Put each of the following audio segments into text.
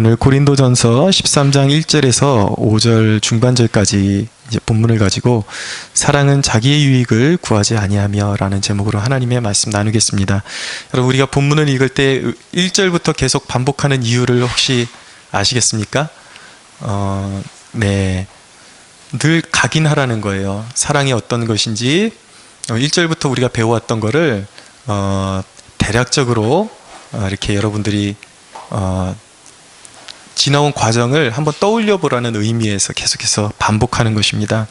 오늘 고린도전서 13장 1절에서 5절 중반절까지 이제 본문을 가지고 사랑은 자기의 유익을 구하지 아니하며 라는 제목으로 하나님의 말씀 나누겠습니다. 여러분, 우리가 본문을 읽을 때 1절부터 계속 반복하는 이유를 혹시 아시겠습니까? 네, 늘 각인하라는 거예요. 사랑이 어떤 것인지 1절부터 우리가 배워왔던 거를 대략적으로 이렇게 여러분들이 지나온 과정을 한번 떠올려 보라는 의미에서 계속해서 반복하는 것입니다.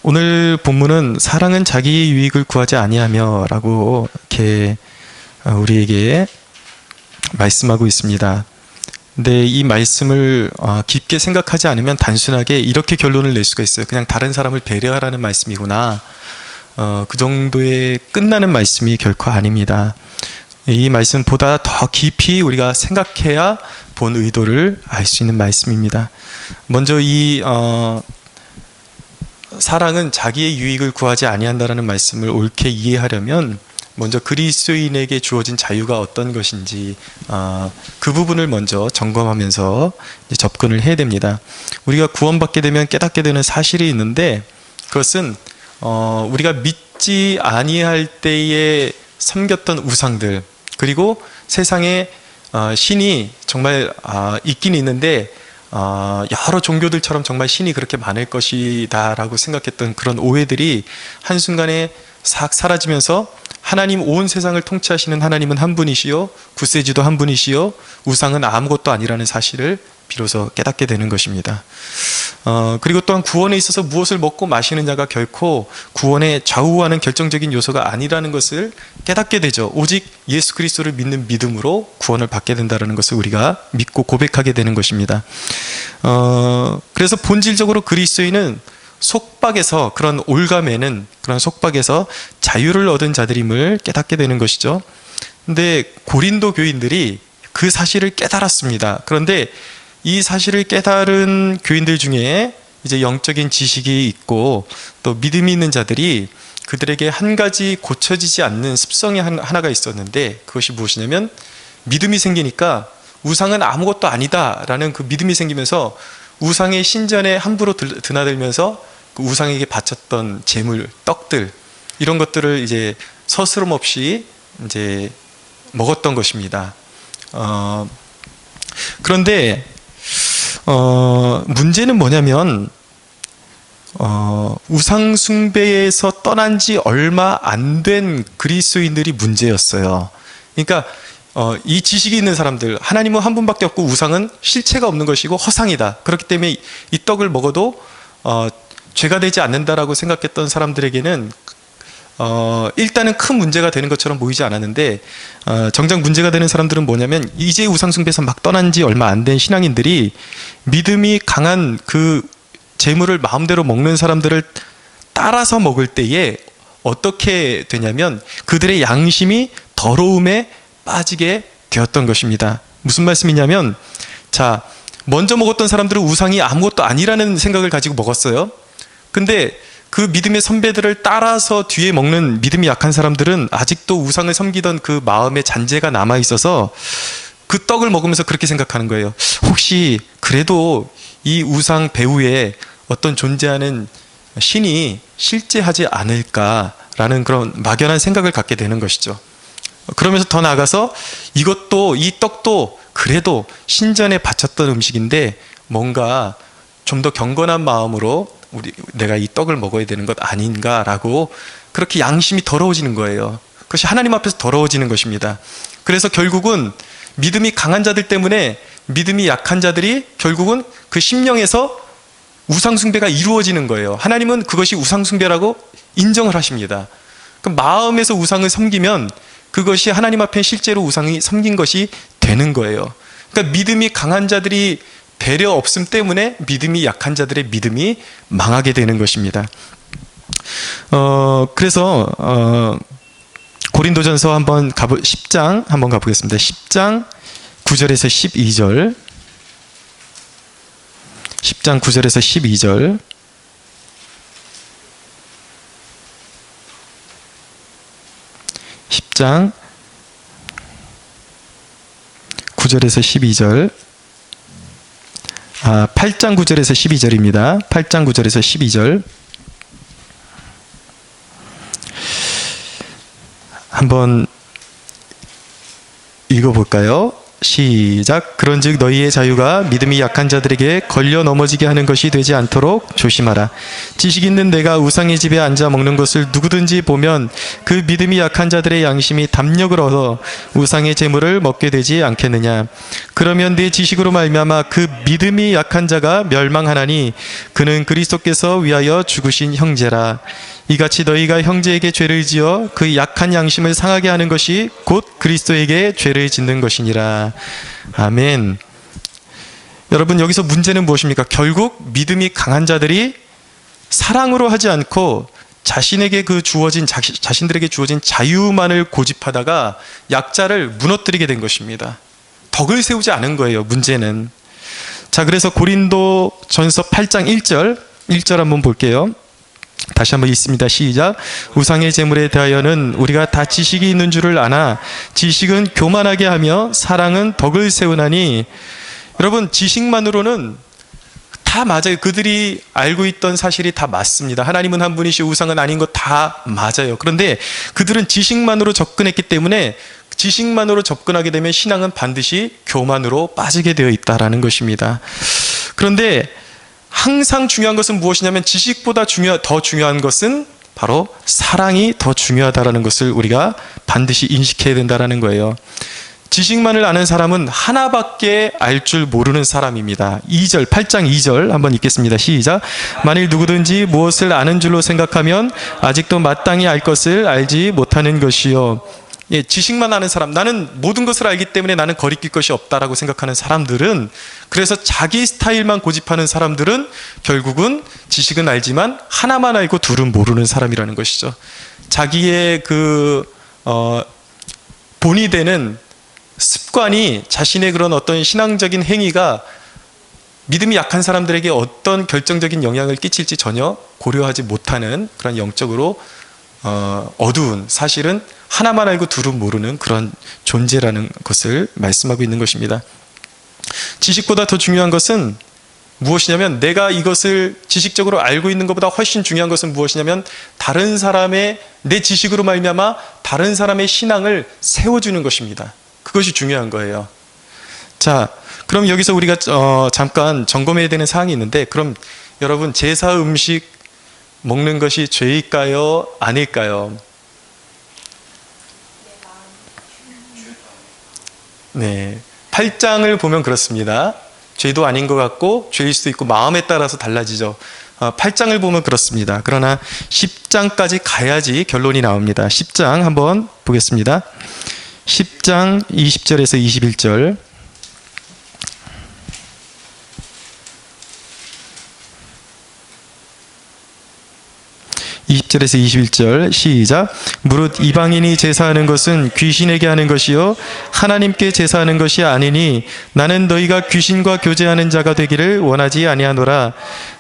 오늘 본문은 사랑은 자기의 유익을 구하지 아니하며 라고 이렇게 우리에게 말씀하고 있습니다. 근데 이 말씀을 깊게 생각하지 않으면 단순하게 이렇게 결론을 낼 수가 있어요. 그냥 다른 사람을 배려하라는 말씀이구나. 그 정도에 끝나는 말씀이 결코 아닙니다. 이 말씀보다 더 깊이 우리가 생각해야 본 의도를 알 수 있는 말씀입니다. 먼저 이 사랑은 자기의 유익을 구하지 아니한다라는 말씀을 옳게 이해하려면 먼저 그리스도인에게 주어진 자유가 어떤 것인지 그 부분을 먼저 점검하면서 이제 접근을 해야 됩니다. 우리가 구원받게 되면 깨닫게 되는 사실이 있는데, 그것은 우리가 믿지 아니할 때에 섬겼던 우상들, 그리고 세상에 신이 정말 있긴 있는데 여러 종교들처럼 정말 신이 그렇게 많을 것이다 라고 생각했던 그런 오해들이 한순간에 싹 사라지면서 하나님, 온 세상을 통치하시는 하나님은 한 분이시요, 구세주도 한 분이시요, 우상은 아무것도 아니라는 사실을 비로소 깨닫게 되는 것입니다. 그리고 또한 구원에 있어서 무엇을 먹고 마시느냐가 결코 구원에 좌우하는 결정적인 요소가 아니라는 것을 깨닫게 되죠. 오직 예수 그리스도를 믿는 믿음으로 구원을 받게 된다는 것을 우리가 믿고 고백하게 되는 것입니다. 그래서 본질적으로 그리스도인은 속박에서, 그런 올가매는 그런 속박에서 자유를 얻은 자들임을 깨닫게 되는 것이죠. 근데 고린도 교인들이 그 사실을 깨달았습니다. 그런데 이 사실을 깨달은 교인들 중에 이제 영적인 지식이 있고 또 믿음이 있는 자들이 그들에게 한 가지 고쳐지지 않는 습성이 하나가 있었는데, 그것이 무엇이냐면 믿음이 생기니까 우상은 아무것도 아니다 라는 그 믿음이 생기면서 우상의 신전에 함부로 드나들면서 그 우상에게 바쳤던 재물, 떡들, 이런 것들을 이제 서스럼 없이 이제 먹었던 것입니다. 그런데 문제는 뭐냐면 우상 숭배에서 떠난 지 얼마 안 된 그리스도인들이 문제였어요. 그러니까 이 지식이 있는 사람들, 하나님은 한 분밖에 없고 우상은 실체가 없는 것이고 허상이다, 그렇기 때문에 이 떡을 먹어도 죄가 되지 않는다라고 생각했던 사람들에게는 일단은 큰 문제가 되는 것처럼 보이지 않았는데, 정작 문제가 되는 사람들은 뭐냐면 이제 우상숭배에서 막 떠난 지 얼마 안 된 신앙인들이 믿음이 강한 그 재물을 마음대로 먹는 사람들을 따라서 먹을 때에 어떻게 되냐면 그들의 양심이 더러움에 빠지게 되었던 것입니다. 무슨 말씀이냐면, 자, 먼저 먹었던 사람들은 우상이 아무것도 아니라는 생각을 가지고 먹었어요. 근데 그 믿음의 선배들을 따라서 뒤에 먹는 믿음이 약한 사람들은 아직도 우상을 섬기던 그 마음의 잔재가 남아있어서 그 떡을 먹으면서 그렇게 생각하는 거예요. 혹시 그래도 이 우상 배후에 어떤 존재하는 신이 실제하지 않을까라는 그런 막연한 생각을 갖게 되는 것이죠. 그러면서 더 나아가서 이것도, 이 떡도 그래도 신전에 바쳤던 음식인데 뭔가 좀 더 경건한 마음으로 내가 이 떡을 먹어야 되는 것 아닌가라고 그렇게 양심이 더러워지는 거예요. 그것이 하나님 앞에서 더러워지는 것입니다. 그래서 결국은 믿음이 강한 자들 때문에 믿음이 약한 자들이 결국은 그 심령에서 우상숭배가 이루어지는 거예요. 하나님은 그것이 우상숭배라고 인정을 하십니다. 그럼 마음에서 우상을 섬기면 그것이 하나님 앞에 실제로 우상이 섬긴 것이 되는 거예요. 그러니까 믿음이 강한 자들이 배려 없음 때문에 믿음이 약한 자들의 믿음이 망하게 되는 것입니다. 그래서 고린도전서 10장 한번 가보겠습니다. 10장 9절에서 12절, 10장 9절에서 12절, 10장 9절에서 12절. 8장 9절에서 12절입니다. 8장 9절에서 12절. 한번 읽어볼까요? 시작. 그런즉 너희의 자유가 믿음이 약한 자들에게 걸려 넘어지게 하는 것이 되지 않도록 조심하라. 지식 있는 내가 우상의 집에 앉아 먹는 것을 누구든지 보면 그 믿음이 약한 자들의 양심이 담력을 얻어 우상의 재물을 먹게 되지 않겠느냐. 그러면 네 지식으로 말미암아 그 믿음이 약한 자가 멸망하나니 그는 그리스도께서 위하여 죽으신 형제라. 이같이 너희가 형제에게 죄를 지어 그 약한 양심을 상하게 하는 것이 곧 그리스도에게 죄를 짓는 것이니라. 아멘. 여러분, 여기서 문제는 무엇입니까? 결국 믿음이 강한 자들이 사랑으로 하지 않고 자신들에게 주어진 자유만을 고집하다가 약자를 무너뜨리게 된 것입니다. 덕을 세우지 않은 거예요, 문제는. 자, 그래서 고린도전서 8장 1절 한번 볼게요. 다시 한번 읽습니다. 시작. 우상의 제물에 대하여는 우리가 다 지식이 있는 줄을 아나 지식은 교만하게 하며 사랑은 덕을 세우나니. 여러분, 지식만으로는 다 맞아요. 그들이 알고 있던 사실이 다 맞습니다. 하나님은 한 분이시오, 우상은 아닌 것 다 맞아요. 그런데 그들은 지식만으로 접근했기 때문에 지식만으로 접근하게 되면 신앙은 반드시 교만으로 빠지게 되어 있다라는 것입니다. 그런데 항상 중요한 것은 무엇이냐면 지식보다 더 중요한 것은 바로 사랑이 더 중요하다는 것을 우리가 반드시 인식해야 된다는 거예요. 지식만을 아는 사람은 하나밖에 알 줄 모르는 사람입니다. 8장 2절 한번 읽겠습니다. 시작. 만일 누구든지 무엇을 아는 줄로 생각하면 아직도 마땅히 알 것을 알지 못하는 것이요. 예, 지식만 아는 사람, 나는 모든 것을 알기 때문에 나는 거리낄 것이 없다라고 생각하는 사람들은, 그래서 자기 스타일만 고집하는 사람들은 결국은 지식은 알지만 하나만 알고 둘은 모르는 사람이라는 것이죠. 자기의 본이 되는 습관이, 자신의 그런 어떤 신앙적인 행위가 믿음이 약한 사람들에게 어떤 결정적인 영향을 끼칠지 전혀 고려하지 못하는 그런 영적으로 어두운, 사실은 하나만 알고 둘은 모르는 그런 존재라는 것을 말씀하고 있는 것입니다. 지식보다 더 중요한 것은 무엇이냐면, 내가 이것을 지식적으로 알고 있는 것보다 훨씬 중요한 것은 무엇이냐면, 다른 사람의, 내 지식으로 말미암아 다른 사람의 신앙을 세워주는 것입니다. 그것이 중요한 거예요. 자, 그럼 여기서 우리가 잠깐 점검해야 되는 사항이 있는데, 그럼 여러분, 제사 음식 먹는 것이 죄일까요? 아닐까요? 네, 8장을 보면 그렇습니다. 죄도 아닌 것 같고 죄일 수도 있고 마음에 따라서 달라지죠. 8장을 보면 그렇습니다. 그러나 10장까지 가야지 결론이 나옵니다. 10장 한번 보겠습니다. 10장 20절에서 21절. 20절에서 21절 시작. 무릇 이방인이 제사하는 것은 귀신에게 하는 것이요 하나님께 제사하는 것이 아니니 나는 너희가 귀신과 교제하는 자가 되기를 원하지 아니하노라.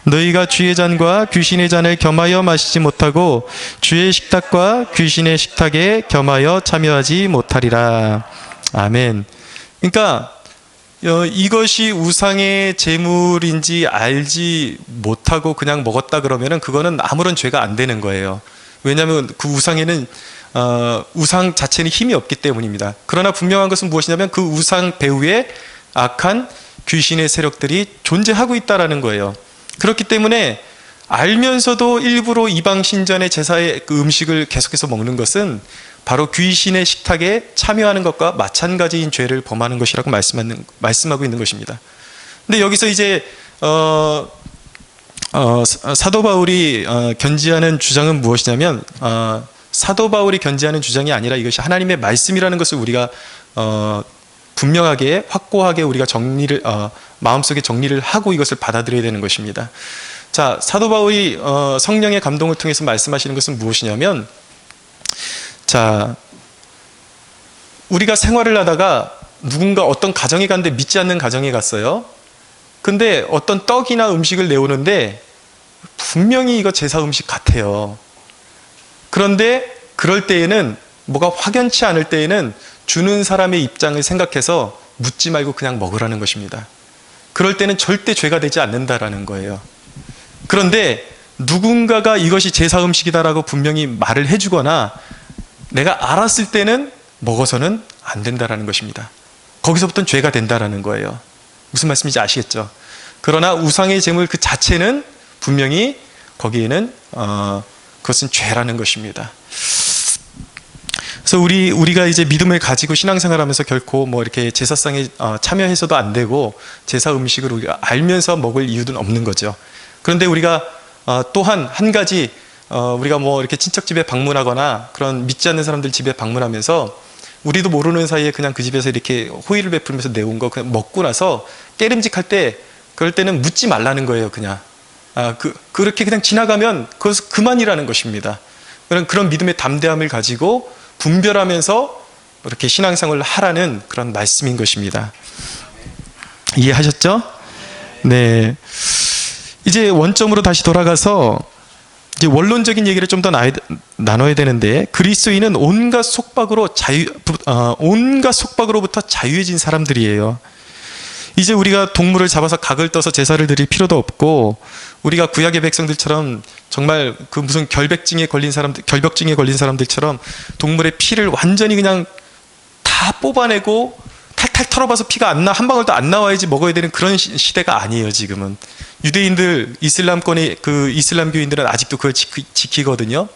너희가 주의 잔과 귀신의 잔을 겸하여 마시지 못하고 주의 식탁과 귀신의 식탁에 겸하여 참여하지 못하리라. 아멘. 그러니까 이것이 우상의 제물인지 알지 못하고 그냥 먹었다 그러면은 그거는 아무런 죄가 안 되는 거예요. 왜냐하면 그 우상에는 우상 자체는 힘이 없기 때문입니다. 그러나 분명한 것은 무엇이냐면 그 우상 배후에 악한 귀신의 세력들이 존재하고 있다라는 거예요. 그렇기 때문에 알면서도 일부러 이방 신전의 제사의 그 음식을 계속해서 먹는 것은 바로 귀신의 식탁에 참여하는 것과 마찬가지인 죄를 범하는 것이라고 말씀하고 있는 것입니다. 근데 여기서 이제 사도 바울이 견지하는 주장은 무엇이냐면, 사도 바울이 견지하는 주장이 아니라 이것이 하나님의 말씀이라는 것을 우리가 분명하게 확고하게 우리가 마음속에 정리를 하고 이것을 받아들여야 되는 것입니다. 자, 사도 바울이 성령의 감동을 통해서 말씀하시는 것은 무엇이냐면, 자, 우리가 생활을 하다가 누군가 어떤 가정에 갔는데 믿지 않는 가정에 갔어요. 근데 어떤 떡이나 음식을 내오는데 분명히 이거 제사 음식 같아요. 그런데 그럴 때에는, 뭐가 확연치 않을 때에는 주는 사람의 입장을 생각해서 묻지 말고 그냥 먹으라는 것입니다. 그럴 때는 절대 죄가 되지 않는다라는 거예요. 그런데 누군가가 이것이 제사 음식이다라고 분명히 말을 해주거나 내가 알았을 때는 먹어서는 안 된다라는 것입니다. 거기서부터는 죄가 된다라는 거예요. 무슨 말씀인지 아시겠죠? 그러나 우상의 제물 그 자체는 분명히 거기에는 그것은 죄라는 것입니다. 그래서 우리가 이제 믿음을 가지고 신앙생활하면서 결코 뭐 이렇게 제사상에 참여해서도 안 되고 제사 음식을 우리가 알면서 먹을 이유는 없는 거죠. 그런데 우리가 또한 한 가지 우리가 뭐 이렇게 친척 집에 방문하거나 그런 믿지 않는 사람들 집에 방문하면서 우리도 모르는 사이에 그냥 그 집에서 이렇게 호의를 베풀면서 내온 거 그냥 먹고 나서 깨름직할 때 그럴 때는 묻지 말라는 거예요. 그냥 그렇게 그냥 지나가면 그것은 그만이라는 것입니다. 그런 믿음의 담대함을 가지고 분별하면서 이렇게 신앙생활을 하라는 그런 말씀인 것입니다. 이해하셨죠? 네. 이제 원점으로 다시 돌아가서 이제 원론적인 얘기를 좀 더 나눠야 되는데, 그리스도인은 온갖 속박으로부터 자유해진 사람들이에요. 이제 우리가 동물을 잡아서 각을 떠서 제사를 드릴 필요도 없고, 우리가 구약의 백성들처럼 정말 그 무슨 결벽증에 걸린 사람들처럼 동물의 피를 완전히 그냥 다 뽑아내고 탈탈 털어봐서 피가 한 방울도 안 나와야지 먹어야 되는 그런 시대가 아니에요. 지금은 유대인들, 이슬람권의 그 이슬람교인들은 아직도 그걸 지키거든요.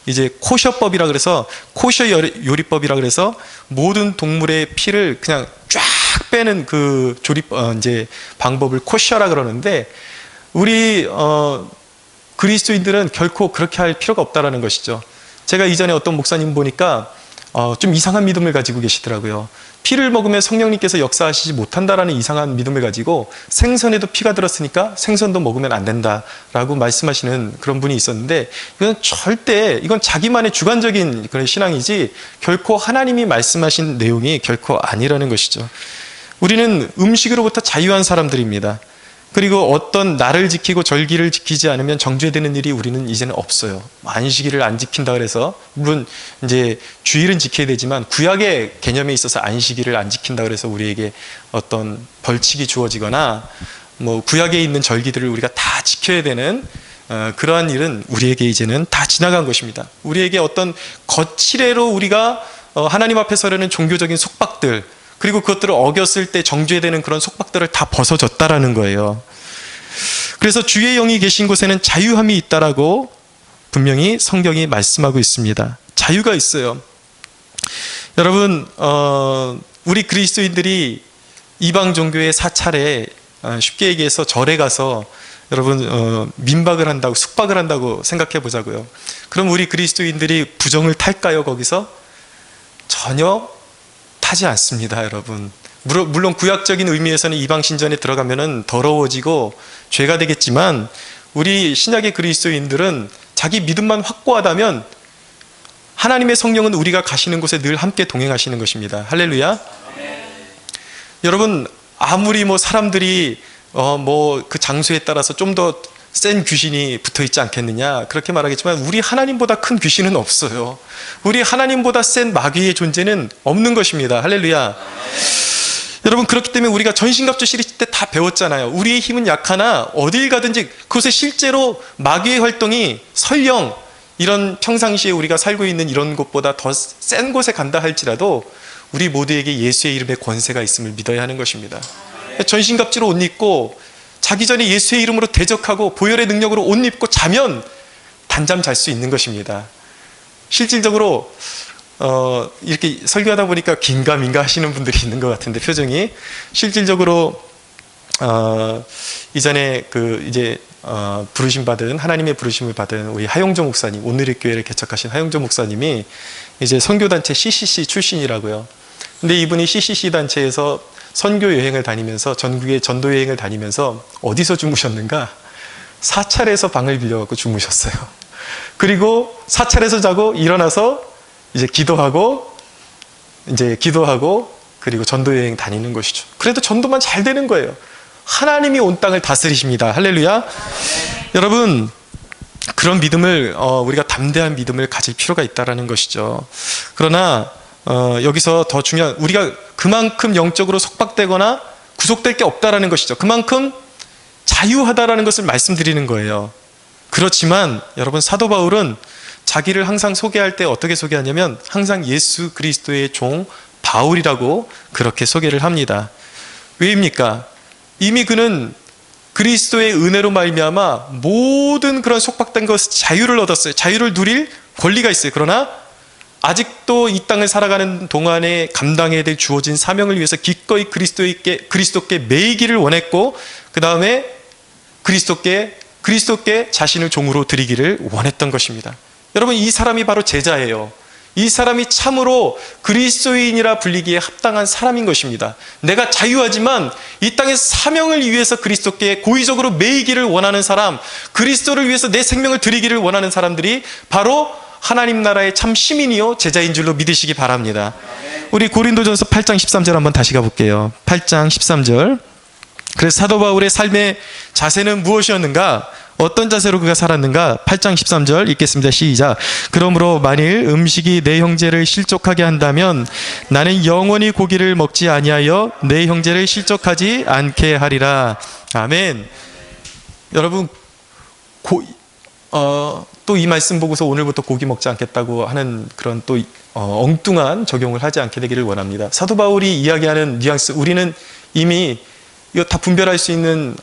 이제 코셔법이라 그래서 코셔 요리법이라 그래서 모든 동물의 피를 그냥 쫙 빼는 그 조리 이제 방법을 코셔라 그러는데, 우리 그리스도인들은 결코 그렇게 할 필요가 없다라는 것이죠. 제가 이전에 어떤 목사님 보니까 좀 이상한 믿음을 가지고 계시더라고요. 피를 먹으면 성령님께서 역사하시지 못한다라는 이상한 믿음을 가지고 생선에도 피가 들었으니까 생선도 먹으면 안 된다라고 말씀하시는 그런 분이 있었는데, 이건 자기만의 주관적인 그런 신앙이지 결코 하나님이 말씀하신 내용이 결코 아니라는 것이죠. 우리는 음식으로부터 자유한 사람들입니다. 그리고 어떤 날을 지키고 절기를 지키지 않으면 정죄되는 일이 우리는 이제는 없어요. 안식일을 안 지킨다 그래서, 물론 이제 주일은 지켜야 되지만 구약의 개념에 있어서 안식일을 안 지킨다 그래서 우리에게 어떤 벌칙이 주어지거나 뭐 구약에 있는 절기들을 우리가 다 지켜야 되는 그러한 일은 우리에게 이제는 다 지나간 것입니다. 우리에게 어떤 거칠애로 우리가 하나님 앞에 서려는 종교적인 속박들, 그리고 그것들을 어겼을 때 정죄되는 그런 속박들을 다 벗어졌다라는 거예요. 그래서 주의 영이 계신 곳에는 자유함이 있다라고 분명히 성경이 말씀하고 있습니다. 자유가 있어요. 여러분, 우리 그리스도인들이 이방 종교의 사찰에 쉽게 얘기해서 절에 가서 여러분 민박을 한다고, 숙박을 한다고 생각해 보자고요. 그럼 우리 그리스도인들이 부정을 탈까요? 거기서? 전혀 하지 않습니다, 여러분. 물론 구약적인 의미에서는 이방 신전에 들어가면은 더러워지고 죄가 되겠지만, 우리 신약의 그리스도인들은 자기 믿음만 확고하다면 하나님의 성령은 우리가 가시는 곳에 늘 함께 동행하시는 것입니다. 할렐루야. 여러분, 아무리 뭐 사람들이 뭐 그 장소에 따라서 좀 더 센 귀신이 붙어 있지 않겠느냐 그렇게 말하겠지만, 우리 하나님보다 큰 귀신은 없어요. 우리 하나님보다 센 마귀의 존재는 없는 것입니다. 할렐루야. 여러분, 그렇기 때문에 우리가 전신갑주 시리즈 때 다 배웠잖아요. 우리의 힘은 약하나 어딜 가든지, 그곳에 실제로 마귀의 활동이 설령 이런 평상시에 우리가 살고 있는 이런 곳보다 더 센 곳에 간다 할지라도 우리 모두에게 예수의 이름에 권세가 있음을 믿어야 하는 것입니다. 전신갑주로 옷 입고 자기 전에 예수의 이름으로 대적하고 보혈의 능력으로 옷 입고 자면 단잠 잘 수 있는 것입니다. 실질적으로 이렇게 설교하다 보니까 긴가민가 하시는 분들이 있는 것 같은데, 표정이. 실질적으로 이전에 부르심 받은, 하나님의 부르심을 받은 우리 하용조 목사님, 오늘의 교회를 개척하신 하용조 목사님이 이제 선교단체 CCC 출신이라고요. 근데 이분이 CCC 단체에서 선교 여행을 다니면서, 전국의 전도 여행을 다니면서 어디서 주무셨는가? 사찰에서 방을 빌려갖고 주무셨어요. 그리고 사찰에서 자고 일어나서 이제 기도하고 그리고 전도 여행 다니는 것이죠. 그래도 전도만 잘 되는 거예요. 하나님이 온 땅을 다스리십니다. 할렐루야. 여러분, 그런 믿음을 우리가 담대한 믿음을 가질 필요가 있다라는 것이죠. 그러나 여기서 더 중요한, 우리가 그만큼 영적으로 속박되거나 구속될 게 없다라는 것이죠. 그만큼 자유하다라는 것을 말씀드리는 거예요. 그렇지만 여러분, 사도 바울은 자기를 항상 소개할 때 어떻게 소개하냐면 항상 예수 그리스도의 종 바울이라고 그렇게 소개를 합니다. 왜입니까? 이미 그는 그리스도의 은혜로 말미암아 모든 그런 속박된 것 자유를 얻었어요. 자유를 누릴 권리가 있어요. 그러나 아직도 이 땅을 살아가는 동안에 감당해야 될 주어진 사명을 위해서 기꺼이 그리스도께 매이기를 원했고, 그 다음에 그리스도께 자신을 종으로 드리기를 원했던 것입니다. 여러분, 이 사람이 바로 제자예요. 이 사람이 참으로 그리스도인이라 불리기에 합당한 사람인 것입니다. 내가 자유하지만 이 땅의 사명을 위해서 그리스도께 고의적으로 매이기를 원하는 사람, 그리스도를 위해서 내 생명을 드리기를 원하는 사람들이 바로 하나님 나라의 참 시민이요 제자인 줄로 믿으시기 바랍니다. 우리 고린도전서 8장 13절 한번 다시 가볼게요. 8장 13절. 그래서 사도 바울의 삶의 자세는 무엇이었는가? 어떤 자세로 그가 살았는가? 8장 13절 읽겠습니다. 시작. 그러므로 만일 음식이 내 형제를 실족하게 한다면 나는 영원히 고기를 먹지 아니하여 내 형제를 실족하지 않게 하리라. 아멘. 여러분, 또 이 말씀 보고서 오늘부터 고기 먹지 않겠다고 하는 그런 또 엉뚱한 적용을 하지 않게 되기를 원합니다. 사도 바울이 이야기하는 뉘앙스, 우리는 이미 이거 다 분별할 수 있는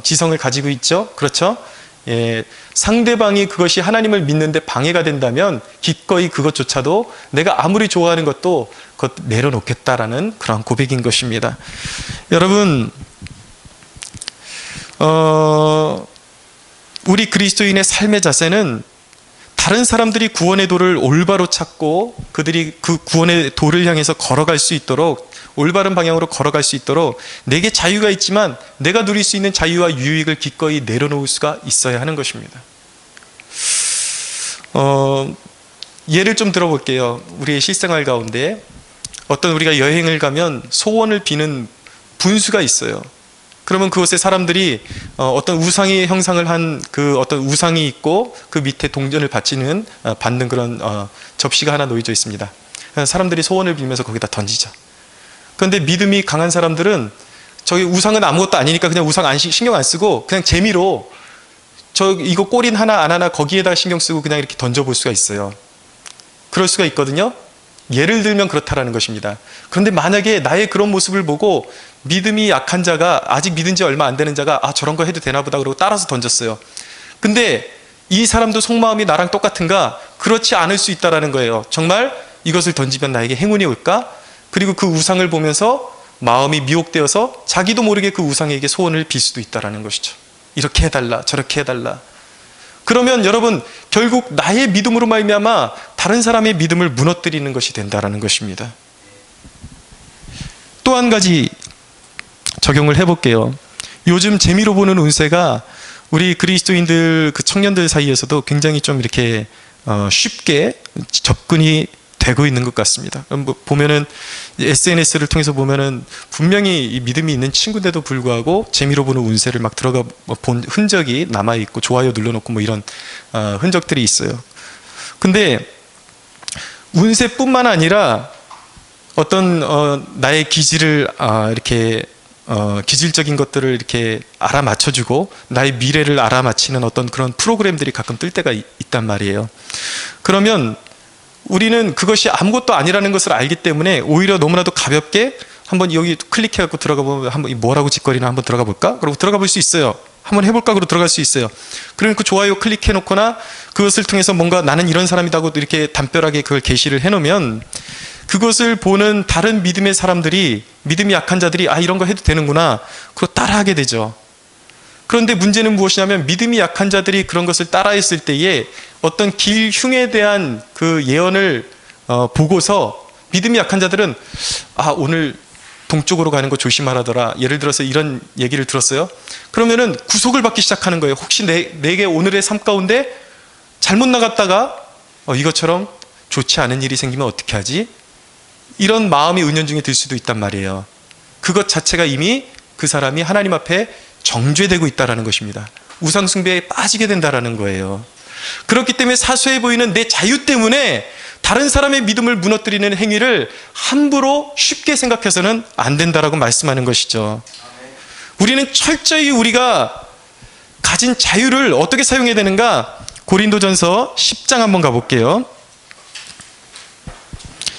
지성을 가지고 있죠. 그렇죠? 예, 상대방이 그것이 하나님을 믿는데 방해가 된다면 기꺼이 그것조차도 내가 아무리 좋아하는 것도 그것 내려놓겠다라는 그런 고백인 것입니다. 여러분, 우리 그리스도인의 삶의 자세는 다른 사람들이 구원의 도를 올바로 찾고 그들이 그 구원의 도를 향해서 걸어갈 수 있도록, 올바른 방향으로 걸어갈 수 있도록 내게 자유가 있지만 내가 누릴 수 있는 자유와 유익을 기꺼이 내려놓을 수가 있어야 하는 것입니다. 예를 좀 들어볼게요. 우리의 실생활 가운데 어떤 우리가 여행을 가면 소원을 비는 분수가 있어요. 그러면 그곳에 사람들이 어떤 우상이 형상을 한 그 어떤 우상이 있고 그 밑에 동전을 받는 그런 접시가 하나 놓여져 있습니다. 사람들이 소원을 빌면서 거기다 던지죠. 그런데 믿음이 강한 사람들은 저기 우상은 아무것도 아니니까 그냥 우상 신경 안 쓰고 그냥 재미로 이거 꼬린 하나 안 하나 거기에다가 신경 쓰고 그냥 이렇게 던져볼 수가 있어요. 그럴 수가 있거든요. 예를 들면 그렇다라는 것입니다. 그런데 만약에 나의 그런 모습을 보고 믿음이 약한 자가, 아직 믿은 지 얼마 안 되는 자가 저런 거 해도 되나 보다 그러고 따라서 던졌어요. 근데 이 사람도 속마음이 나랑 똑같은가? 그렇지 않을 수 있다라는 거예요. 정말 이것을 던지면 나에게 행운이 올까? 그리고 그 우상을 보면서 마음이 미혹되어서 자기도 모르게 그 우상에게 소원을 빌 수도 있다라는 것이죠. 이렇게 해달라, 저렇게 해달라. 그러면 여러분, 결국 나의 믿음으로 말미암아 다른 사람의 믿음을 무너뜨리는 것이 된다라는 것입니다. 또 한 가지 적용을 해볼게요. 요즘 재미로 보는 운세가 우리 그리스도인들, 그 청년들 사이에서도 굉장히 좀 이렇게 쉽게 접근이 되고 있는 것 같습니다. 보면은 SNS를 통해서 보면은 분명히 이 믿음이 있는 친구인데도 불구하고 재미로 보는 운세를 막 들어가 본 흔적이 남아 있고 좋아요 눌러놓고 뭐 이런 흔적들이 있어요. 근데 운세뿐만 아니라 어떤 나의 기질을 이렇게 기질적인 것들을 이렇게 알아맞혀주고 나의 미래를 알아맞히는 어떤 그런 프로그램들이 가끔 뜰 때가 있단 말이에요. 그러면 우리는 그것이 아무것도 아니라는 것을 알기 때문에 오히려 너무나도 가볍게 한번 여기 클릭해갖고 들어가 보면 한번 뭐라고 짓거리나 한번 들어가 볼까? 그리고 들어가 볼 수 있어요. 한번 해볼까? 그러고 들어갈 수 있어요. 그러면 그 좋아요 클릭해 놓거나 그것을 통해서 뭔가 나는 이런 사람이다고 이렇게 담벼락에 그걸 게시를 해 놓으면 그것을 보는 다른 믿음의 사람들이, 믿음이 약한 자들이 이런 거 해도 되는구나. 그거 따라하게 되죠. 그런데 문제는 무엇이냐면 믿음이 약한 자들이 그런 것을 따라했을 때에 어떤 길흉에 대한 그 예언을 보고서 믿음이 약한 자들은 오늘 동쪽으로 가는 거 조심하라더라. 예를 들어서 이런 얘기를 들었어요. 그러면은 구속을 받기 시작하는 거예요. 혹시 내게 오늘의 삶 가운데 잘못 나갔다가 이것처럼 좋지 않은 일이 생기면 어떻게 하지? 이런 마음이 은연중에 들 수도 있단 말이에요. 그것 자체가 이미 그 사람이 하나님 앞에 정죄되고 있다는 것입니다. 우상 숭배에 빠지게 된다는 거예요. 그렇기 때문에 사소해 보이는 내 자유 때문에 다른 사람의 믿음을 무너뜨리는 행위를 함부로 쉽게 생각해서는 안 된다라고 말씀하는 것이죠. 우리는 철저히 우리가 가진 자유를 어떻게 사용해야 되는가? 고린도전서 10장 한번 가볼게요.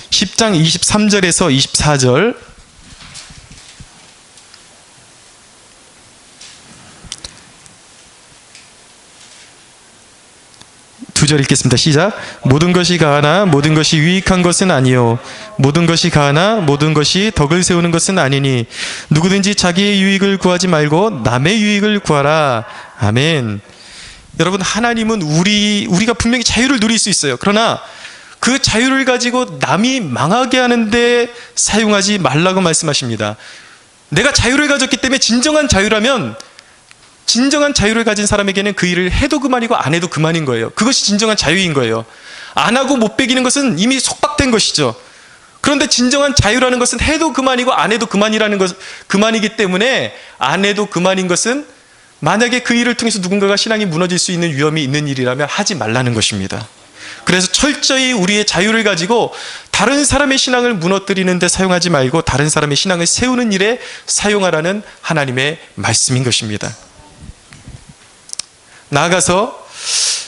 10장 23절에서 24절. 두 절 읽겠습니다. 시작. 모든 것이 가하나 모든 것이 유익한 것은 아니요 모든 것이 가하나 모든 것이 덕을 세우는 것은 아니니 누구든지 자기의 유익을 구하지 말고 남의 유익을 구하라. 아멘. 여러분, 하나님은 우리가 분명히 자유를 누릴 수 있어요. 그러나 그 자유를 가지고 남이 망하게 하는데 사용하지 말라고 말씀하십니다. 내가 자유를 가졌기 때문에 진정한 자유라면, 진정한 자유를 가진 사람에게는 그 일을 해도 그만이고 안 해도 그만인 거예요. 그것이 진정한 자유인 거예요. 안 하고 못 베기는 것은 이미 속박된 것이죠. 그런데 진정한 자유라는 것은 해도 그만이고 안 해도 그만이라는 것, 그만이기 때문에 안 해도 그만인 것은 만약에 그 일을 통해서 누군가가 신앙이 무너질 수 있는 위험이 있는 일이라면 하지 말라는 것입니다. 그래서 철저히 우리의 자유를 가지고 다른 사람의 신앙을 무너뜨리는 데 사용하지 말고 다른 사람의 신앙을 세우는 일에 사용하라는 하나님의 말씀인 것입니다. 나아가서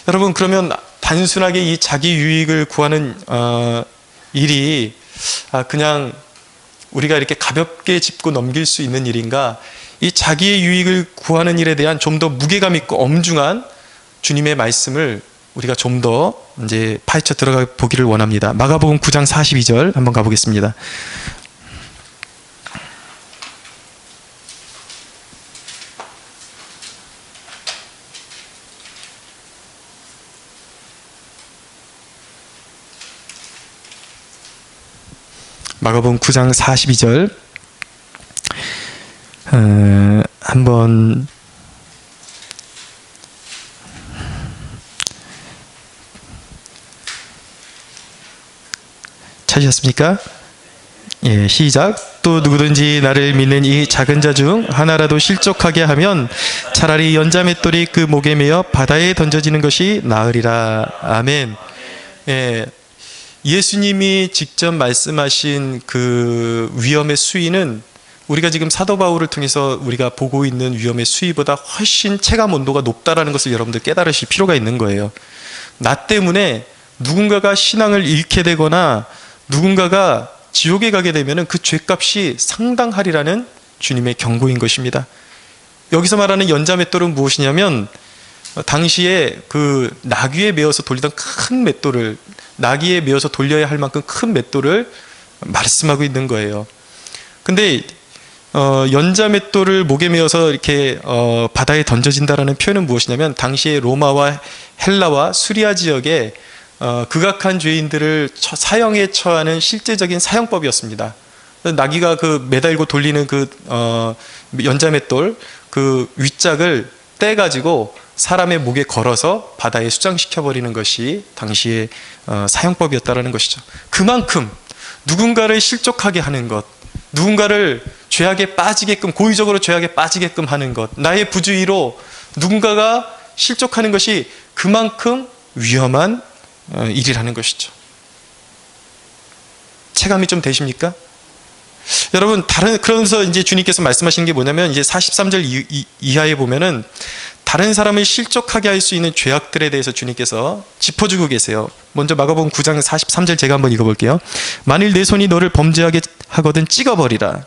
여러분, 그러면 단순하게 이 자기 유익을 구하는 일이 그냥 우리가 이렇게 가볍게 짚고 넘길 수 있는 일인가? 이 자기의 유익을 구하는 일에 대한 좀 더 무게감 있고 엄중한 주님의 말씀을 우리가 좀 더 이제 파헤쳐 들어가 보기를 원합니다. 마가복음 9장 42절 한번 가보겠습니다. 마가복음 9장 42절 한번 찾으셨습니까? 예, 시작. 또 누구든지 나를 믿는 이 작은 자 중 하나라도 실족하게 하면 차라리 연자맷돌이 그 목에 매어 바다에 던져지는 것이 나으리라. 아멘. 예, 예수님이 직접 말씀하신 그 위험의 수위는 우리가 지금 사도 바울을 통해서 우리가 보고 있는 위험의 수위보다 훨씬 체감 온도가 높다라는 것을 여러분들 깨달으실 필요가 있는 거예요. 나 때문에 누군가가 신앙을 잃게 되거나 누군가가 지옥에 가게 되면 그 죄값이 상당하리라는 주님의 경고인 것입니다. 여기서 말하는 연자맷돌은 무엇이냐면 당시에 그 나귀에 메어서 돌리던 큰 맷돌을, 나귀에 메어서 돌려야 할 만큼 큰 맷돌을 말씀하고 있는 거예요. 근데 연자맷돌을 목에 메어서 이렇게 바다에 던져진다라는 표현은 무엇이냐면 당시에 로마와 헬라와 수리아 지역에 극악한 죄인들을 사형에 처하는 실제적인 사형법이었습니다. 나귀가 그 매달고 돌리는 그 연자맷돌 그 윗짝을 떼가지고 사람의 목에 걸어서 바다에 수장시켜 버리는 것이 당시의 사형법이었다라는 것이죠. 그만큼 누군가를 실족하게 하는 것, 누군가를 죄악에 빠지게끔, 고의적으로 죄악에 빠지게끔 하는 것, 나의 부주의로 누군가가 실족하는 것이 그만큼 위험한 일이라는 것이죠. 체감이 좀 되십니까? 여러분, 그러면서 이제 주님께서 말씀하시는 게 뭐냐면, 이제 43절 이하에 보면은 다른 사람을 실족하게 할 수 있는 죄악들에 대해서 주님께서 짚어주고 계세요. 먼저 마가복음 9장 43절 제가 한번 읽어볼게요. 만일 내 손이 너를 범죄하게 하거든 찍어버리라.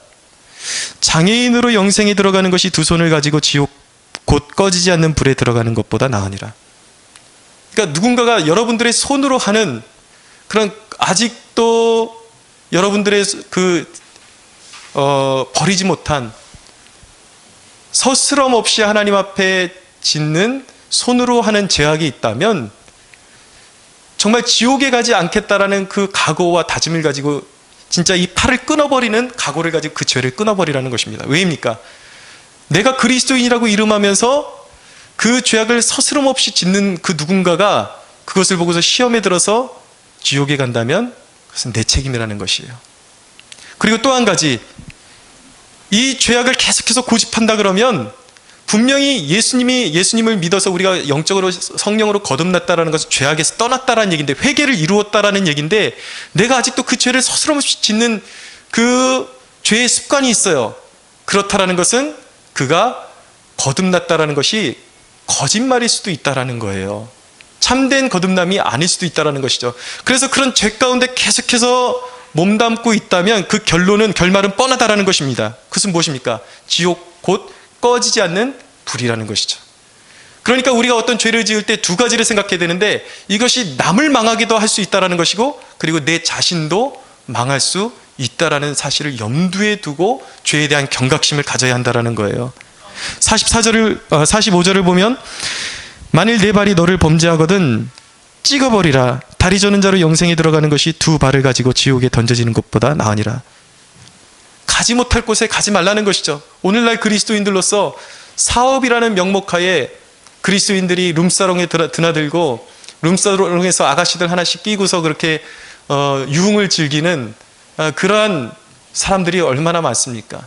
장애인으로 영생에 들어가는 것이 두 손을 가지고 지옥 곧 꺼지지 않는 불에 들어가는 것보다 나으니라. 그러니까 누군가가 여러분들의 손으로 하는 그런 아직도 여러분들의 버리지 못한 서스럼 없이 하나님 앞에 짓는 손으로 하는 죄악이 있다면 정말 지옥에 가지 않겠다라는 그 각오와 다짐을 가지고 진짜 이 팔을 끊어버리는 각오를 가지고 그 죄를 끊어버리라는 것입니다. 왜입니까? 내가 그리스도인이라고 이름하면서 그 죄악을 서스럼 없이 짓는 그 누군가가 그것을 보고서 시험에 들어서 지옥에 간다면 그것은 내 책임이라는 것이에요. 그리고 또 한 가지, 이 죄악을 계속해서 고집한다 그러면 분명히 예수님을 믿어서 우리가 영적으로 성령으로 거듭났다라는 것은 죄악에서 떠났다라는 얘기인데, 회개를 이루었다라는 얘기인데, 내가 아직도 그 죄를 서스럼없이 짓는 그 죄의 습관이 있어요. 그렇다라는 것은 그가 거듭났다라는 것이 거짓말일 수도 있다라는 거예요. 참된 거듭남이 아닐 수도 있다라는 것이죠. 그래서 그런 죄 가운데 계속해서 몸담고 있다면 그 결말은 뻔하다라는 것입니다. 그것은 무엇입니까? 지옥, 곧 꺼지지 않는 불이라는 것이죠. 그러니까 우리가 어떤 죄를 지을 때 두 가지를 생각해야 되는데, 이것이 남을 망하기도 할 수 있다라는 것이고, 그리고 내 자신도 망할 수 있다라는 사실을 염두에 두고 죄에 대한 경각심을 가져야 한다라는 거예요. 45절을 보면, 만일 내 발이 너를 범죄하거든 찍어버리라. 다리 저는 자로 영생에 들어가는 것이 두 발을 가지고 지옥에 던져지는 것보다 나으니라. 가지 못할 곳에 가지 말라는 것이죠. 오늘날 그리스도인들로서 사업이라는 명목하에 그리스도인들이 룸사롱에 드나들고 룸사롱에서 아가씨들 하나씩 끼고서 그렇게 유흥을 즐기는 그러한 사람들이 얼마나 많습니까?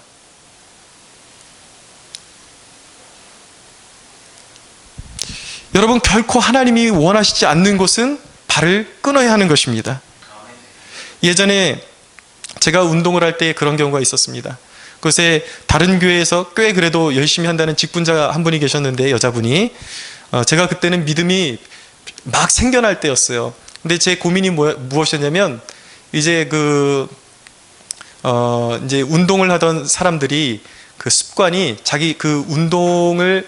여러분, 결코 하나님이 원하시지 않는 곳은 발을 끊어야 하는 것입니다. 예전에 제가 운동을 할 때 그런 경우가 있었습니다. 그것에 다른 교회에서 꽤 그래도 열심히 한다는 직분자 한 분이 계셨는데, 여자분이, 제가 그때는 믿음이 막 생겨날 때였어요. 근데 제 고민이 무엇이었냐면, 이제 이제 운동을 하던 사람들이 그 습관이 자기 그 운동을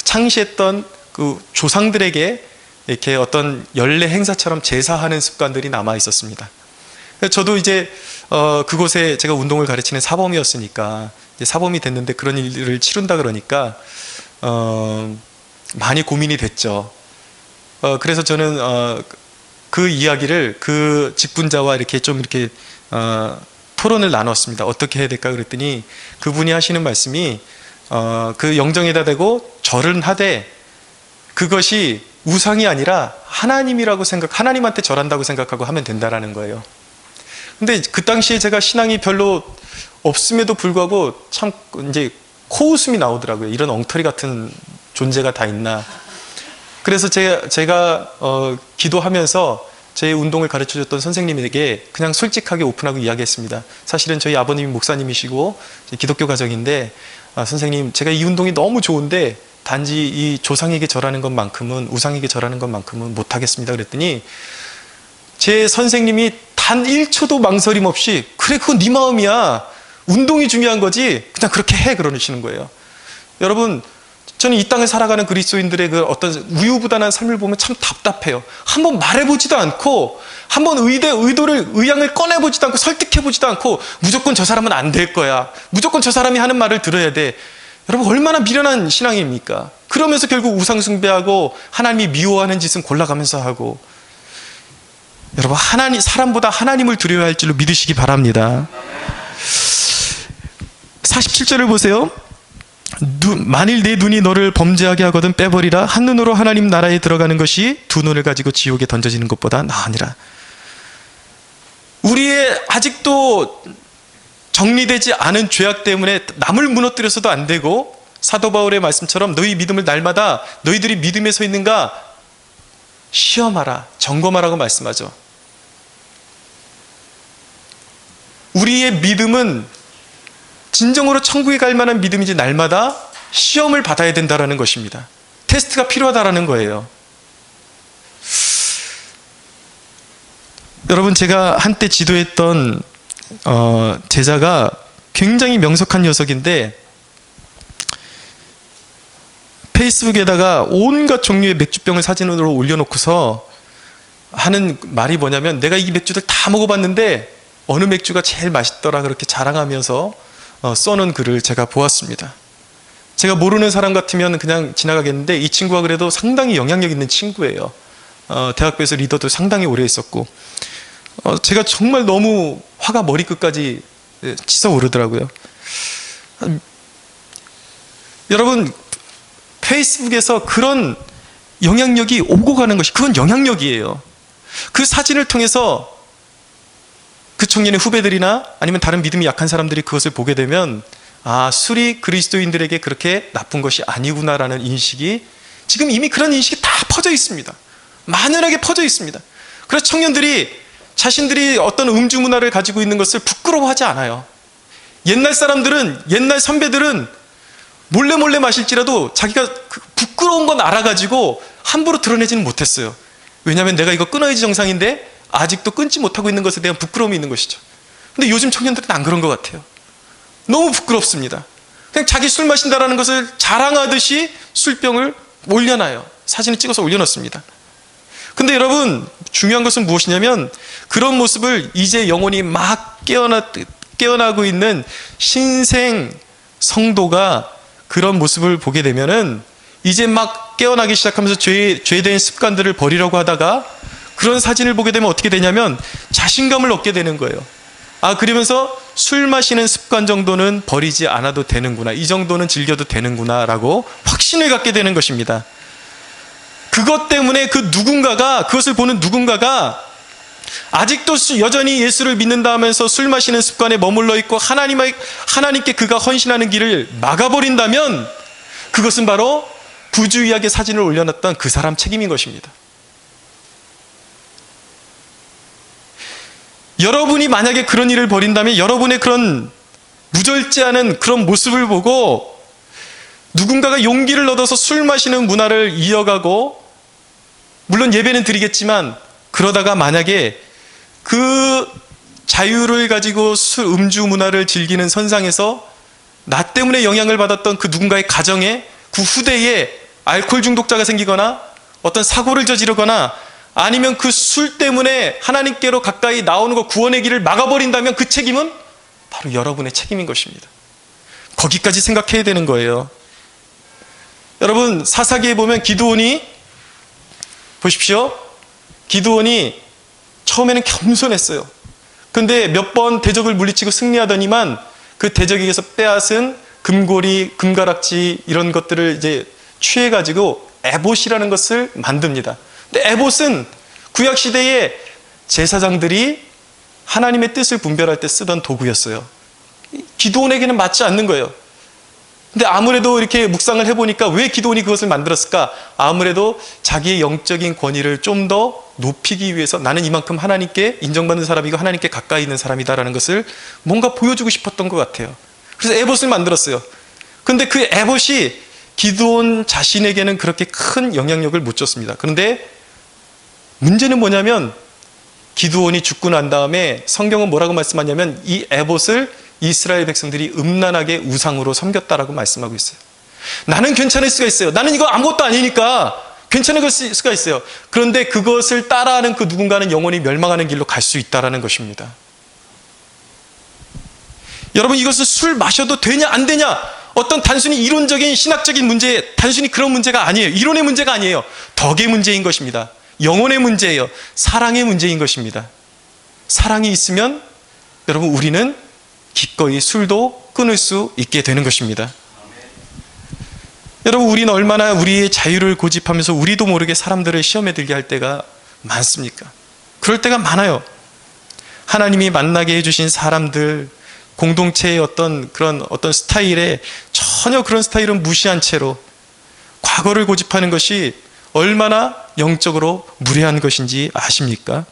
창시했던 그 조상들에게 이렇게 어떤 연례 행사처럼 제사하는 습관들이 남아 있었습니다. 저도 이제 그곳에 제가 운동을 가르치는 사범이었으니까, 이제 사범이 됐는데 그런 일을 치른다 그러니까 많이 고민이 됐죠. 그래서 저는 그 이야기를 그 직분자와 이렇게 좀 이렇게 토론을 나눴습니다. 어떻게 해야 될까 그랬더니, 그분이 하시는 말씀이 그 영정에다 대고 절은 하되 그것이 우상이 아니라 하나님이라고 하나님한테 절한다고 생각하고 하면 된다라는 거예요. 근데 그 당시에 제가 신앙이 별로 없음에도 불구하고 참 이제 코웃음이 나오더라고요. 이런 엉터리 같은 존재가 다 있나. 그래서 제가 기도하면서 제 운동을 가르쳐줬던 선생님에게 그냥 솔직하게 오픈하고 이야기했습니다. 사실은 저희 아버님이 목사님이시고 기독교 가정인데, 선생님, 제가 이 운동이 너무 좋은데 단지 이 조상에게 절하는 것만큼은, 우상에게 절하는 것만큼은 못하겠습니다. 그랬더니 제 선생님이 단 1초도 망설임 없이, 그래, 그건 네 마음이야, 운동이 중요한 거지, 그냥 그렇게 해, 그러시는 거예요. 여러분, 저는 이 땅에 살아가는 그리스도인들의 그 어떤 우유부단한 삶을 보면 참 답답해요. 한번 말해보지도 않고, 한번 의향을 꺼내보지도 않고, 설득해보지도 않고, 무조건 저 사람은 안 될 거야, 무조건 저 사람이 하는 말을 들어야 돼. 여러분, 얼마나 미련한 신앙입니까? 그러면서 결국 우상 숭배하고 하나님이 미워하는 짓은 골라가면서 하고. 여러분, 사람보다 하나님을 두려워야 할 줄로 믿으시기 바랍니다. 47절을 보세요. 만일 내 눈이 너를 범죄하게 하거든 빼버리라. 한눈으로 하나님 나라에 들어가는 것이 두 눈을 가지고 지옥에 던져지는 것보다 나으니라. 우리의 아직도 정리되지 않은 죄악 때문에 남을 무너뜨려서도 안 되고, 사도 바울의 말씀처럼 너희 믿음을 날마다 너희들이 믿음에 서 있는가 시험하라, 점검하라고 말씀하죠. 우리의 믿음은 진정으로 천국에 갈 만한 믿음인지 날마다 시험을 받아야 된다는 것입니다. 테스트가 필요하다는 거예요. 여러분, 제가 한때 지도했던 제자가 굉장히 명석한 녀석인데, 페이스북에다가 온갖 종류의 맥주병을 사진으로 올려놓고서 하는 말이 뭐냐면, 내가 이 맥주들 다 먹어봤는데 어느 맥주가 제일 맛있더라, 그렇게 자랑하면서 써놓은 글을 제가 보았습니다. 제가 모르는 사람 같으면 그냥 지나가겠는데, 이 친구가 그래도 상당히 영향력 있는 친구예요. 대학교에서 리더도 상당히 오래 했었고, 제가 정말 너무 화가 머리끝까지 치솟아오르더라고요. 여러분, 페이스북에서 그런 영향력이 오고 가는 것이, 그건 영향력이에요. 그 사진을 통해서 그 청년의 후배들이나 아니면 다른 믿음이 약한 사람들이 그것을 보게 되면 아, 술이 그리스도인들에게 그렇게 나쁜 것이 아니구나라는 인식이 지금 이미 그런 인식이 다 퍼져 있습니다. 만연하게 퍼져 있습니다. 그래서 청년들이 자신들이 어떤 음주 문화를 가지고 있는 것을 부끄러워하지 않아요. 옛날 사람들은, 옛날 선배들은 몰래 마실지라도 자기가 부끄러운 건 알아가지고 함부로 드러내지는 못했어요. 왜냐하면 내가 이거 끊어야지 정상인데 아직도 끊지 못하고 있는 것에 대한 부끄러움이 있는 것이죠. 근데 요즘 청년들은 안 그런 것 같아요. 너무 부끄럽습니다. 그냥 자기 술 마신다라는 것을 자랑하듯이 술병을 올려놔요. 사진을 찍어서 올려놓습니다. 근데 여러분, 중요한 것은 무엇이냐면 그런 모습을 이제 영혼이 막 깨어나고 있는 신생 성도가 그런 모습을 보게 되면은 이제 막 깨어나기 시작하면서 죄된 습관들을 버리려고 하다가 그런 사진을 보게 되면 어떻게 되냐면 자신감을 얻게 되는 거예요. 아, 그러면서 술 마시는 습관 정도는 버리지 않아도 되는구나, 이 정도는 즐겨도 되는구나 라고 확신을 갖게 되는 것입니다. 그것 때문에 그 누군가가, 그것을 보는 누군가가 아직도 여전히 예수를 믿는다 하면서 술 마시는 습관에 머물러 있고 하나님께 그가 헌신하는 길을 막아버린다면 그것은 바로 부주의하게 사진을 올려놨던 그 사람 책임인 것입니다. 여러분이 만약에 그런 일을 벌인다면 여러분의 그런 무절제하는 그런 모습을 보고 누군가가 용기를 얻어서 술 마시는 문화를 이어가고, 물론 예배는 드리겠지만 그러다가 만약에 그 자유를 가지고 음주 문화를 즐기는 선상에서 나 때문에 영향을 받았던 그 누군가의 가정에, 그 후대에 알코올 중독자가 생기거나 어떤 사고를 저지르거나 아니면 그 술 때문에 하나님께로 가까이 나오는 것, 구원의 길을 막아버린다면 그 책임은 바로 여러분의 책임인 것입니다. 거기까지 생각해야 되는 거예요. 여러분, 사사기에 보면 기드온이, 보십시오. 기드온이 처음에는 겸손했어요. 근데 몇 번 대적을 물리치고 승리하더니만 그 대적에게서 빼앗은 금고리, 금가락지 이런 것들을 이제 취해가지고 에봇이라는 것을 만듭니다. 근데 에봇은 구약시대에 제사장들이 하나님의 뜻을 분별할 때 쓰던 도구였어요. 기드온에게는 맞지 않는 거예요. 근데 아무래도 이렇게 묵상을 해보니까 왜 기드온이 그것을 만들었을까? 아무래도 자기의 영적인 권위를 좀 더 높이기 위해서 나는 이만큼 하나님께 인정받는 사람이고 하나님께 가까이 있는 사람이다라는 것을 뭔가 보여주고 싶었던 것 같아요. 그래서 에봇을 만들었어요. 근데 그 에봇이 기드온 자신에게는 그렇게 큰 영향력을 못 줬습니다. 그런데 문제는 뭐냐면 기드온이 죽고 난 다음에 성경은 뭐라고 말씀하냐면 이 에봇을 이스라엘 백성들이 음란하게 우상으로 섬겼다라고 말씀하고 있어요. 나는 괜찮을 수가 있어요. 나는 이거 아무것도 아니니까 괜찮을 수가 있어요. 그런데 그것을 따라하는 그 누군가는 영원히 멸망하는 길로 갈 수 있다는 것입니다. 여러분, 이것을 술 마셔도 되냐 안 되냐, 어떤 단순히 이론적인 신학적인 문제, 단순히 그런 문제가 아니에요. 이론의 문제가 아니에요. 덕의 문제인 것입니다. 영혼의 문제예요. 사랑의 문제인 것입니다. 사랑이 있으면 여러분, 우리는 기꺼이 술도 끊을 수 있게 되는 것입니다. 여러분, 우리는 얼마나 우리의 자유를 고집하면서 우리도 모르게 사람들을 시험에 들게 할 때가 많습니까? 그럴 때가 많아요. 하나님이 만나게 해주신 사람들, 공동체의 어떤 스타일에 전혀 그런 스타일은 무시한 채로 과거를 고집하는 것이 얼마나 영적으로 무례한 것인지 아십니까?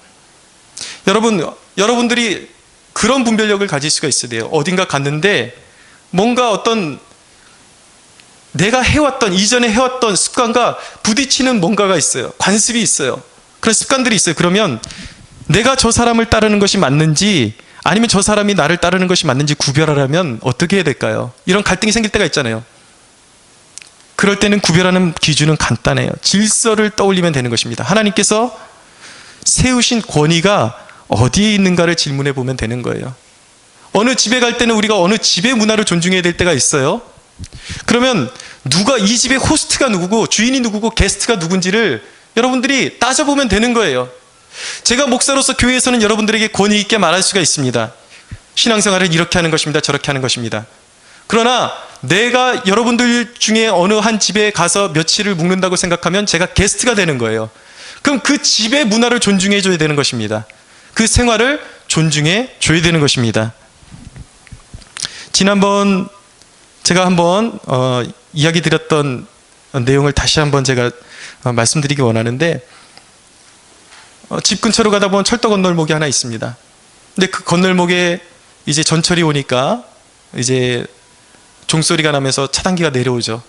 여러분들이 그런 분별력을 가질 수가 있어야 돼요. 어딘가 갔는데 뭔가 어떤 내가 이전에 해왔던 습관과 부딪히는 뭔가가 있어요. 관습이 있어요. 그런 습관들이 있어요. 그러면 내가 저 사람을 따르는 것이 맞는지 아니면 저 사람이 나를 따르는 것이 맞는지 구별하려면 어떻게 해야 될까요? 이런 갈등이 생길 때가 있잖아요. 그럴 때는 구별하는 기준은 간단해요. 질서를 떠올리면 되는 것입니다. 하나님께서 세우신 권위가 어디에 있는가를 질문해 보면 되는 거예요. 어느 집에 갈 때는 우리가 어느 집의 문화를 존중해야 될 때가 있어요. 그러면 누가 이 집의 호스트가 누구고 주인이 누구고 게스트가 누군지를 여러분들이 따져보면 되는 거예요. 제가 목사로서 교회에서는 여러분들에게 권위 있게 말할 수가 있습니다. 신앙생활을 이렇게 하는 것입니다. 저렇게 하는 것입니다. 그러나 내가 여러분들 중에 어느 한 집에 가서 며칠을 묵는다고 생각하면 제가 게스트가 되는 거예요. 그럼 그 집의 문화를 존중해 줘야 되는 것입니다. 그 생활을 존중해 줘야 되는 것입니다. 지난번 제가 한번 이야기 드렸던 내용을 다시 한번 제가 말씀드리기 원하는데, 집 근처로 가다 보면 철도 건널목이 하나 있습니다. 근데 그 건널목에 이제 전철이 오니까 이제 종소리가 나면서 차단기가 내려오죠.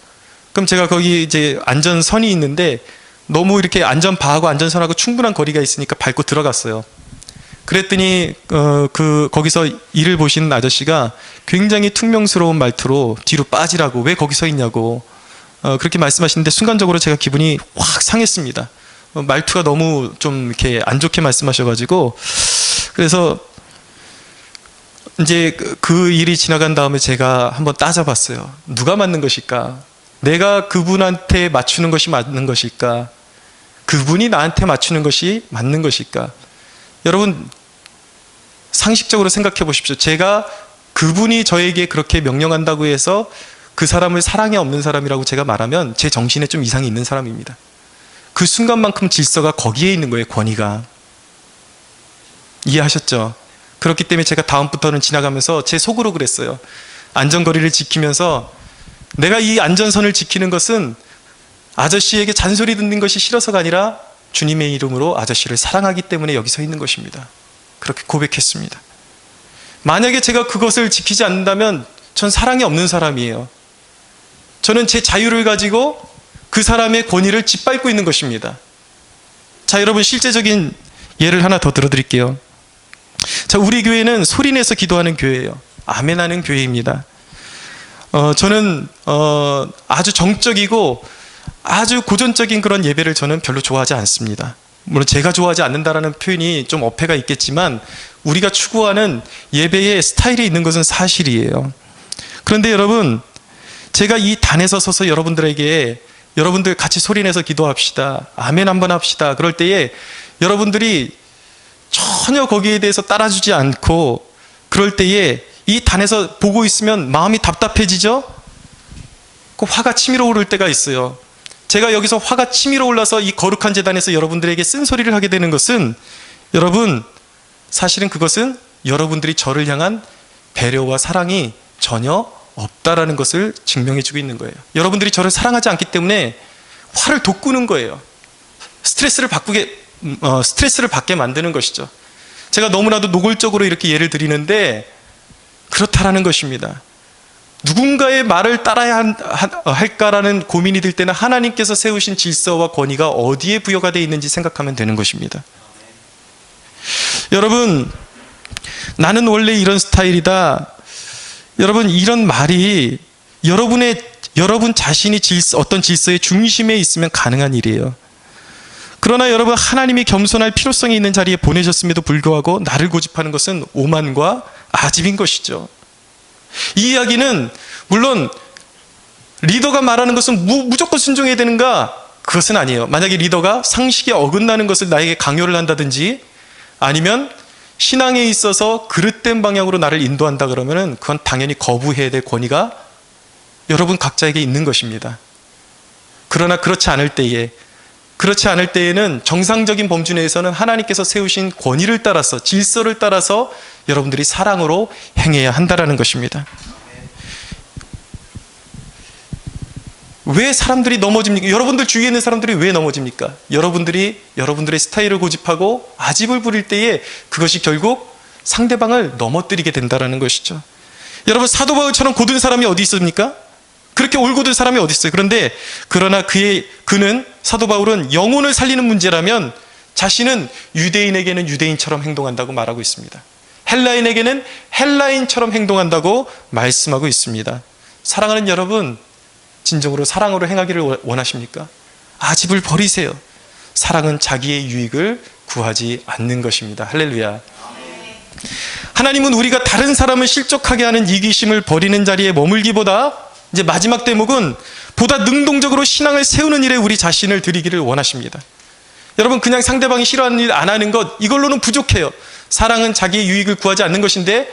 그럼 제가 거기 이제 안전선이 있는데 너무 이렇게 안전바하고 안전선하고 충분한 거리가 있으니까 밟고 들어갔어요. 그랬더니 거기서 일을 보시는 아저씨가 굉장히 퉁명스러운 말투로 뒤로 빠지라고, 왜 거기 서 있냐고 그렇게 말씀하시는데, 순간적으로 제가 기분이 확 상했습니다. 말투가 너무 좀 이렇게 안 좋게 말씀하셔가지고. 그래서 이제 그 일이 지나간 다음에 제가 한번 따져봤어요. 누가 맞는 것일까? 내가 그분한테 맞추는 것이 맞는 것일까? 그분이 나한테 맞추는 것이 맞는 것일까? 여러분, 상식적으로 생각해 보십시오. 제가 그분이 저에게 그렇게 명령한다고 해서 그 사람을 사랑이 없는 사람이라고 제가 말하면 제 정신에 좀 이상이 있는 사람입니다. 그 순간만큼 질서가 거기에 있는 거예요, 권위가. 이해하셨죠? 그렇기 때문에 제가 다음부터는 지나가면서 제 속으로 그랬어요. 안전거리를 지키면서 내가 이 안전선을 지키는 것은 아저씨에게 잔소리 듣는 것이 싫어서가 아니라 주님의 이름으로 아저씨를 사랑하기 때문에 여기 서 있는 것입니다. 그렇게 고백했습니다. 만약에 제가 그것을 지키지 않는다면 전 사랑이 없는 사람이에요. 저는 제 자유를 가지고 그 사람의 권위를 짓밟고 있는 것입니다. 자, 여러분, 실제적인 예를 하나 더 들어드릴게요. 자, 우리 교회는 소리내서 기도하는 교회예요. 아멘하는 교회입니다. 저는 아주 정적이고 아주 고전적인 그런 예배를 저는 별로 좋아하지 않습니다. 물론 제가 좋아하지 않는다라는 표현이 좀 어폐가 있겠지만 우리가 추구하는 예배의 스타일이 있는 것은 사실이에요. 그런데 여러분, 제가 이 단에서 서서 여러분들에게 여러분들 같이 소리내서 기도합시다, 아멘 한번 합시다, 그럴 때에 여러분들이 전혀 거기에 대해서 따라주지 않고 그럴 때에 이 단에서 보고 있으면 마음이 답답해지죠? 그 화가 치밀어 오를 때가 있어요. 제가 여기서 화가 치밀어 올라서 이 거룩한 제단에서 여러분들에게 쓴소리를 하게 되는 것은, 여러분, 사실은 그것은 여러분들이 저를 향한 배려와 사랑이 전혀 없다라는 것을 증명해주고 있는 거예요. 여러분들이 저를 사랑하지 않기 때문에 화를 돋구는 거예요. 스트레스를 받게 만드는 것이죠. 제가 너무나도 노골적으로 이렇게 예를 드리는데 그렇다라는 것입니다. 누군가의 말을 따라야 할까라는 고민이 들 때는 하나님께서 세우신 질서와 권위가 어디에 부여가 되어 있는지 생각하면 되는 것입니다. 여러분, 나는 원래 이런 스타일이다. 여러분, 이런 말이 여러분 자신이 어떤 질서의 중심에 있으면 가능한 일이에요. 그러나 여러분, 하나님이 겸손할 필요성이 있는 자리에 보내셨음에도 불구하고 나를 고집하는 것은 오만과 아집인 것이죠. 이 이야기는 물론 리더가 말하는 것은 무조건 순종해야 되는가? 그것은 아니에요. 만약에 리더가 상식에 어긋나는 것을 나에게 강요를 한다든지 아니면 신앙에 있어서 그릇된 방향으로 나를 인도한다 그러면은 그건 당연히 거부해야 될 권위가 여러분 각자에게 있는 것입니다. 그러나 그렇지 않을 때에는 정상적인 범주 내에서는 하나님께서 세우신 권위를 따라서, 질서를 따라서 여러분들이 사랑으로 행해야 한다라는 것입니다. 왜 사람들이 넘어집니까? 여러분들 주위에 있는 사람들이 왜 넘어집니까? 여러분들이 여러분들의 스타일을 고집하고 아집을 부릴 때에 그것이 결국 상대방을 넘어뜨리게 된다는 것이죠. 여러분, 사도 바울처럼 고든 사람이 어디 있습니까? 그렇게 올곧은 사람이 어디 있어요? 그러나 그는, 사도 바울은 영혼을 살리는 문제라면 자신은 유대인에게는 유대인처럼 행동한다고 말하고 있습니다. 헬라인에게는 헬라인처럼 행동한다고 말씀하고 있습니다. 사랑하는 여러분, 진정으로 사랑으로 행하기를 원하십니까? 아집을 버리세요. 사랑은 자기의 유익을 구하지 않는 것입니다. 할렐루야. 하나님은 우리가 다른 사람을 실족하게 하는 이기심을 버리는 자리에 머물기보다, 이제 마지막 대목은 보다 능동적으로 신앙을 세우는 일에 우리 자신을 드리기를 원하십니다. 여러분, 그냥 상대방이 싫어하는 일 안 하는 것, 이걸로는 부족해요. 사랑은 자기의 유익을 구하지 않는 것인데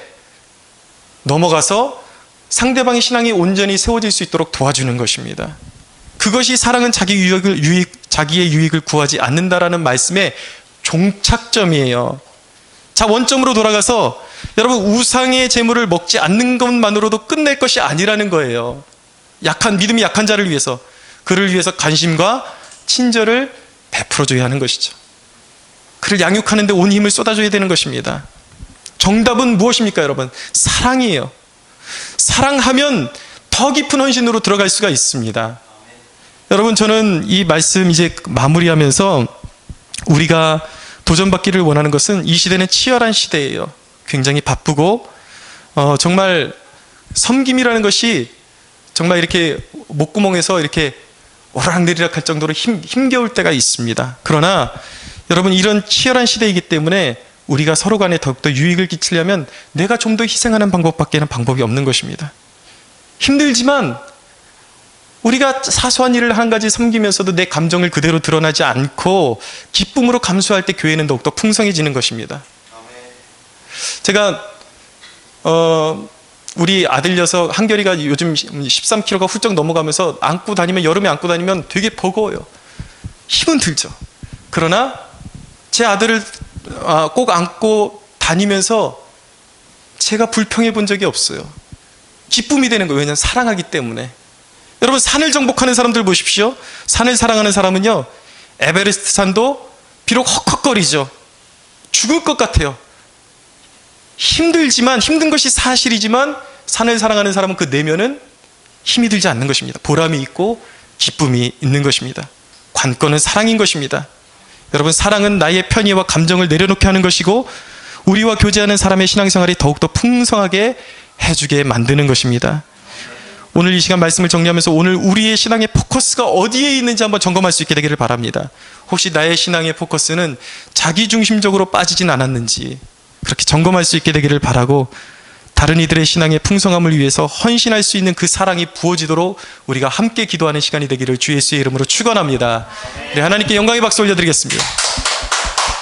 넘어가서 상대방의 신앙이 온전히 세워질 수 있도록 도와주는 것입니다. 그것이 사랑은 자기의 유익을 구하지 않는다라는 말씀의 종착점이에요. 자, 원점으로 돌아가서 여러분, 우상의 제물을 먹지 않는 것만으로도 끝낼 것이 아니라는 거예요. 믿음이 약한 자를 위해서, 그를 위해서 관심과 친절을 베풀어줘야 하는 것이죠. 그를 양육하는 데 온 힘을 쏟아줘야 되는 것입니다. 정답은 무엇입니까, 여러분? 사랑이에요. 사랑하면 더 깊은 헌신으로 들어갈 수가 있습니다. 여러분, 저는 이 말씀 이제 마무리하면서 우리가 도전받기를 원하는 것은 이 시대는 치열한 시대예요. 굉장히 바쁘고 정말 섬김이라는 것이 정말 이렇게 목구멍에서 이렇게 오르락내리락 할 정도로 힘겨울 때가 있습니다. 그러나 여러분, 이런 치열한 시대이기 때문에 우리가 서로 간에 더욱더 유익을 끼치려면 내가 좀 더 희생하는 방법밖에는 방법이 없는 것입니다. 힘들지만 우리가 사소한 일을 한 가지 섬기면서도 내 감정을 그대로 드러나지 않고 기쁨으로 감수할 때 교회는 더욱더 풍성해지는 것입니다. 제가 우리 아들 녀석 한결이가 요즘 13kg가 훌쩍 넘어가면서 안고 다니면, 여름에 안고 다니면 되게 버거워요. 힘은 들죠. 그러나 제 아들을 꼭 안고 다니면서 제가 불평해 본 적이 없어요. 기쁨이 되는 거예요. 왜냐하면 사랑하기 때문에. 여러분, 산을 정복하는 사람들 보십시오. 산을 사랑하는 사람은요, 에베레스트 산도 비록 헉헉거리죠. 죽을 것 같아요. 힘든 것이 사실이지만 산을 사랑하는 사람은 그 내면은 힘이 들지 않는 것입니다. 보람이 있고 기쁨이 있는 것입니다. 관건은 사랑인 것입니다. 여러분, 사랑은 나의 편의와 감정을 내려놓게 하는 것이고 우리와 교제하는 사람의 신앙생활이 더욱더 풍성하게 해주게 만드는 것입니다. 오늘 이 시간 말씀을 정리하면서 오늘 우리의 신앙의 포커스가 어디에 있는지 한번 점검할 수 있게 되기를 바랍니다. 혹시 나의 신앙의 포커스는 자기중심적으로 빠지진 않았는지 그렇게 점검할 수 있게 되기를 바라고, 다른 이들의 신앙의 풍성함을 위해서 헌신할 수 있는 그 사랑이 부어지도록 우리가 함께 기도하는 시간이 되기를 주 예수의 이름으로 축원합니다. 네, 하나님께 영광의 박수 올려드리겠습니다.